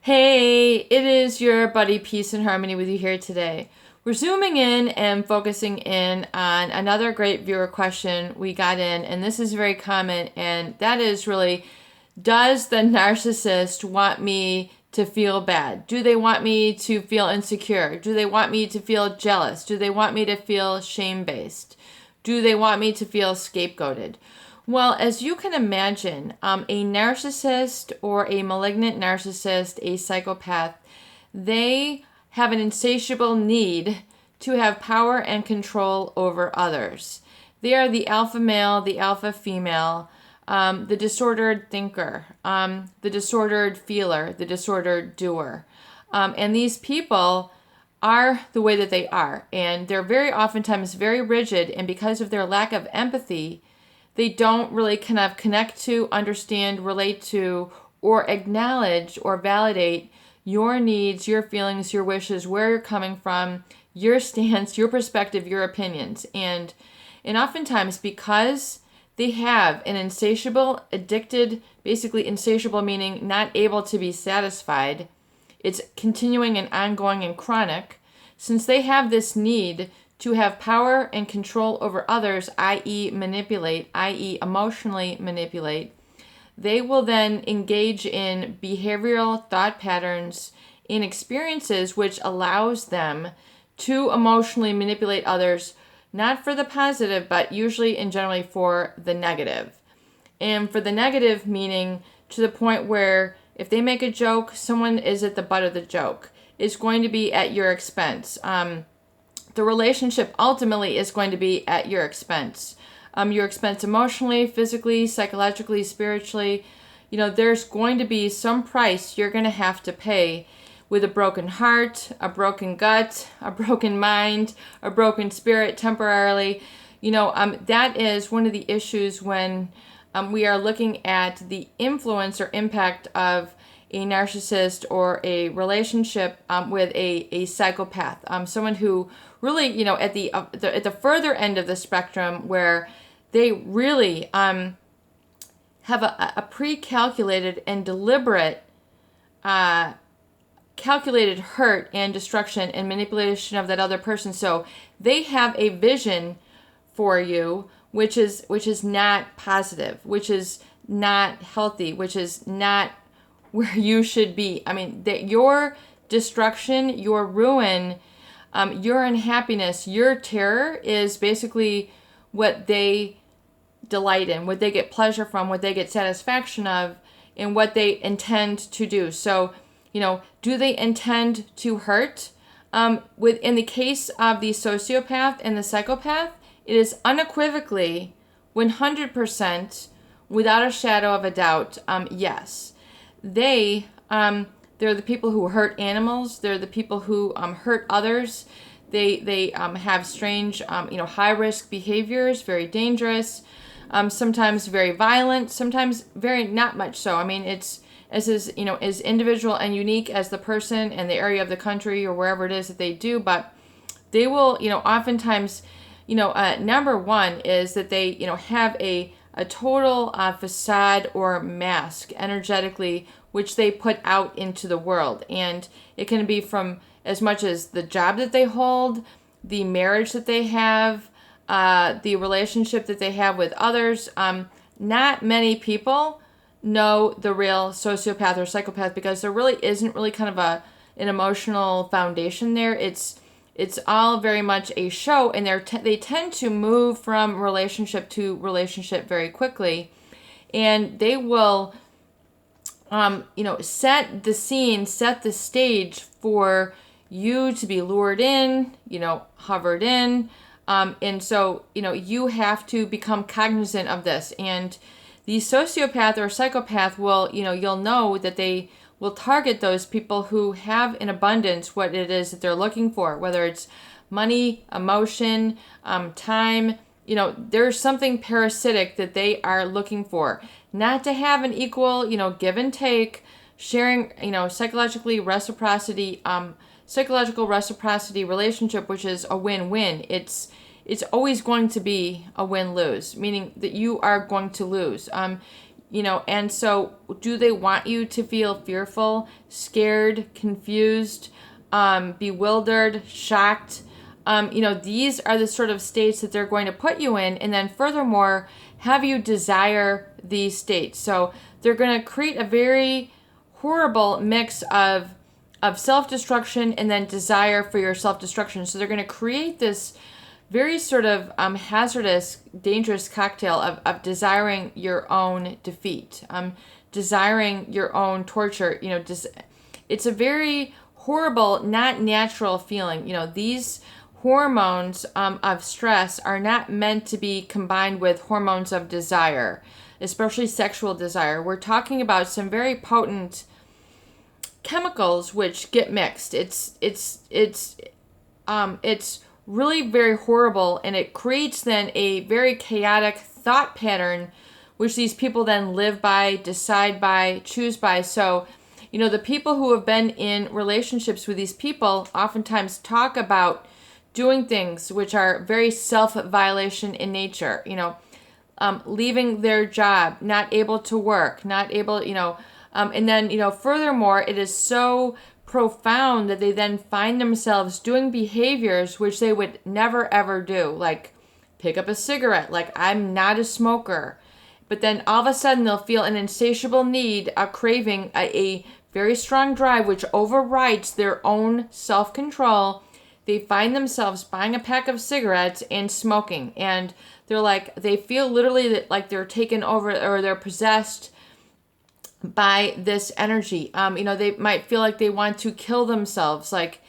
Hey, it is your buddy Peace and Harmony with you here today. We're zooming in and focusing in on another great viewer question we got in, and this is very common, and that is really, does the narcissist want me to feel bad? Do they want me to feel insecure? Do they want me to feel jealous? Do they want me to feel shame-based? Do they want me to feel scapegoated? Well, as you can imagine, a narcissist or a malignant narcissist, a psychopath, they have an insatiable need to have power and control over others. They are the alpha male, the alpha female, the disordered thinker, the disordered feeler, the disordered doer. And these people are the way that they are. And they're very oftentimes very rigid, and because of their lack of empathy, they don't really kind of connect to, understand, relate to, or acknowledge or validate your needs, your feelings, your wishes, where you're coming from, your stance, your perspective, your opinions. And oftentimes, because they have an insatiable, addicted, basically insatiable meaning not able to be satisfied, it's continuing and ongoing and chronic, since they have this need to have power and control over others, i.e. manipulate, i.e. emotionally manipulate, they will then engage in behavioral thought patterns and experiences which allows them to emotionally manipulate others, not for the positive, but usually and generally for the negative. And for the negative meaning to the point where if they make a joke, someone is at the butt of the joke. It's going to be at your expense. The relationship ultimately is going to be at your expense. Your expense emotionally, physically, psychologically, spiritually. There's going to be some price you're going to have to pay with a broken heart, a broken gut, a broken mind, a broken spirit temporarily. That is one of the issues when we are looking at the influence or impact of a narcissist or a relationship with a psychopath, someone who really, at the further end of the spectrum, where they really have a pre-calculated and deliberate, calculated hurt and destruction and manipulation of that other person. So they have a vision for you, which is not positive, which is not healthy, which is not where you should be. I mean, that your destruction, your ruin, your unhappiness, your terror is basically what they delight in, what they get pleasure from, what they get satisfaction of, and what they intend to do. So, do they intend to hurt? In the case of the sociopath and the psychopath, it is unequivocally 100%, without a shadow of a doubt, yes. They're the people who hurt animals. They're the people who hurt others. They have strange, high risk behaviors, very dangerous, sometimes very violent, sometimes very not much so. I mean, it's as individual and unique as the person and the area of the country or wherever it is that they do. But they will, oftentimes, number one is that they, have a total facade or mask energetically, which they put out into the world. And it can be from as much as the job that they hold, the marriage that they have, the relationship that they have with others. Not many people know the real sociopath or psychopath because there really isn't really kind of an emotional foundation there. It's all very much a show, and they tend to move from relationship to relationship very quickly, and they will, set the scene, set the stage for you to be lured in, hovered in, and so you have to become cognizant of this. And the sociopath or psychopath will, you'll know that they will target those people who have in abundance what it is that they're looking for, whether it's money, emotion, time. There's something parasitic that they are looking for. Not to have an equal, give and take, sharing, psychological reciprocity relationship, which is a win-win. It's always going to be a win-lose, meaning that you are going to lose. And so do they want you to feel fearful, scared, confused, bewildered, shocked? These are the sort of states that they're going to put you in. And then furthermore, have you desire these states. So they're going to create a very horrible mix of self-destruction and then desire for your self-destruction. So they're going to create this very sort of hazardous, dangerous cocktail of desiring your own defeat, desiring your own torture. It's a very horrible, not natural feeling. These hormones of stress are not meant to be combined with hormones of desire, especially sexual desire. We're talking about some very potent chemicals which get mixed. It's really very horrible, and it creates then a very chaotic thought pattern which these people then live by, decide by, choose by. So the people who have been in relationships with these people oftentimes talk about doing things which are very self-violation in nature, leaving their job, not able to work, not able, and then, furthermore, it is so profound that they then find themselves doing behaviors which they would never ever do, like pick up a cigarette, like I'm not a smoker. But then all of a sudden they'll feel an insatiable need, a craving, a very strong drive which overrides their own self-control. They find themselves buying a pack of cigarettes and smoking, and they feel literally that like they're taken over or they're possessed by this energy. They might feel like they want to kill themselves, like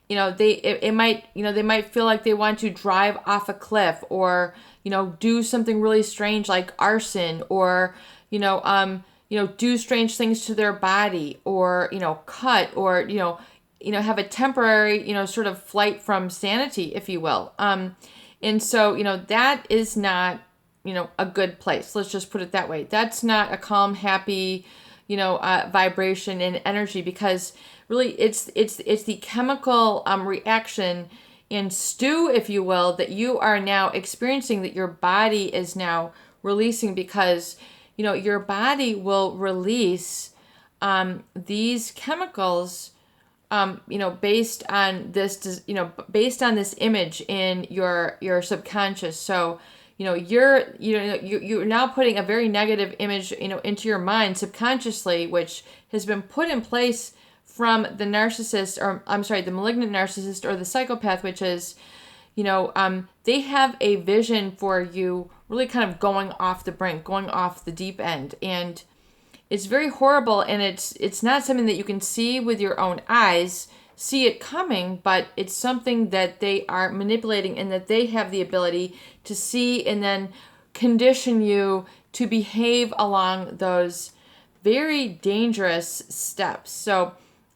they might feel like they want to drive off a cliff, or do something really strange like arson, or do strange things to their body, or cut, or have a temporary sort of flight from sanity, if you will. And so that is not a good place. Let's just put it that way. That's not a calm, happy vibration and energy, because really it's the chemical reaction and stew, if you will, that you are now experiencing, that your body is now releasing, because your body will release these chemicals based on this image in your subconscious. So you're now putting a very negative image into your mind subconsciously, which has been put in place from the narcissist, or I'm sorry, the malignant narcissist or the psychopath, which is they have a vision for you really kind of going off the brink, going off the deep end, and it's very horrible. And it's not something that you can see with your own eyes, see it coming, but it's something that they are manipulating, and that they have the ability to see and then condition you to behave along those very dangerous steps. So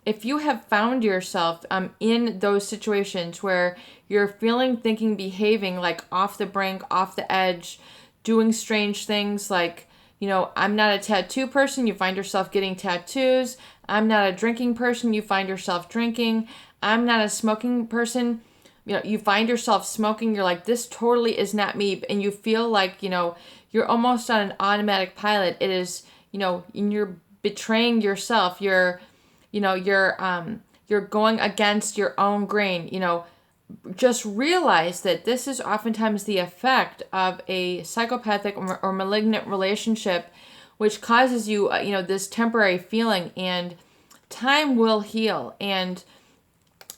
if you have found yourself in those situations where you're feeling, thinking, behaving like off the brink, off the edge, doing strange things like, I'm not a tattoo person, you find yourself getting tattoos. I'm not a drinking person, you find yourself drinking. I'm not a smoking person, you find yourself smoking. You're like, this totally is not me. And you feel like, you're almost on an automatic pilot. It is, and you're betraying yourself. You're going against your own grain. Just realize that this is oftentimes the effect of a psychopathic or malignant relationship, which causes you, this temporary feeling, and time will heal. And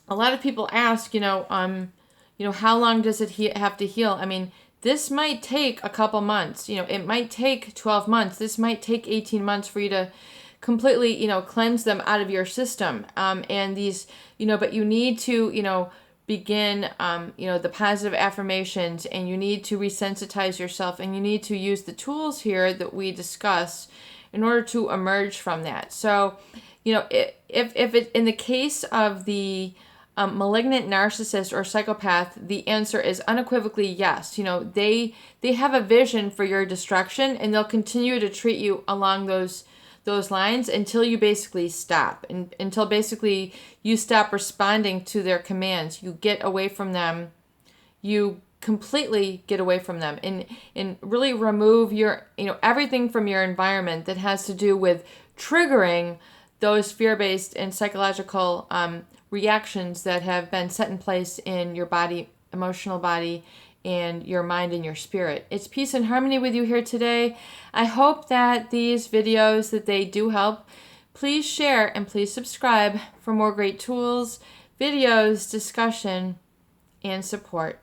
a lot of people ask, how long does it have to heal? I mean, this might take a couple months. It might take 12 months. This might take 18 months for you to completely, cleanse them out of your system. And these, but you need to, begin, the positive affirmations, and you need to resensitize yourself, and you need to use the tools here that we discuss in order to emerge from that. So, if it, in the case of the malignant narcissist or psychopath, the answer is unequivocally yes. They have a vision for your destruction, and they'll continue to treat you along those lines until you basically stop, and until basically you stop responding to their commands. You get away from them, you completely get away from them and really remove your, everything from your environment that has to do with triggering those fear-based and psychological reactions that have been set in place in your body, emotional body, and your mind and your spirit. It's Peace and Harmony with you here today. I hope that these videos, that they do help. Please share and please subscribe for more great tools, videos, discussion, and support.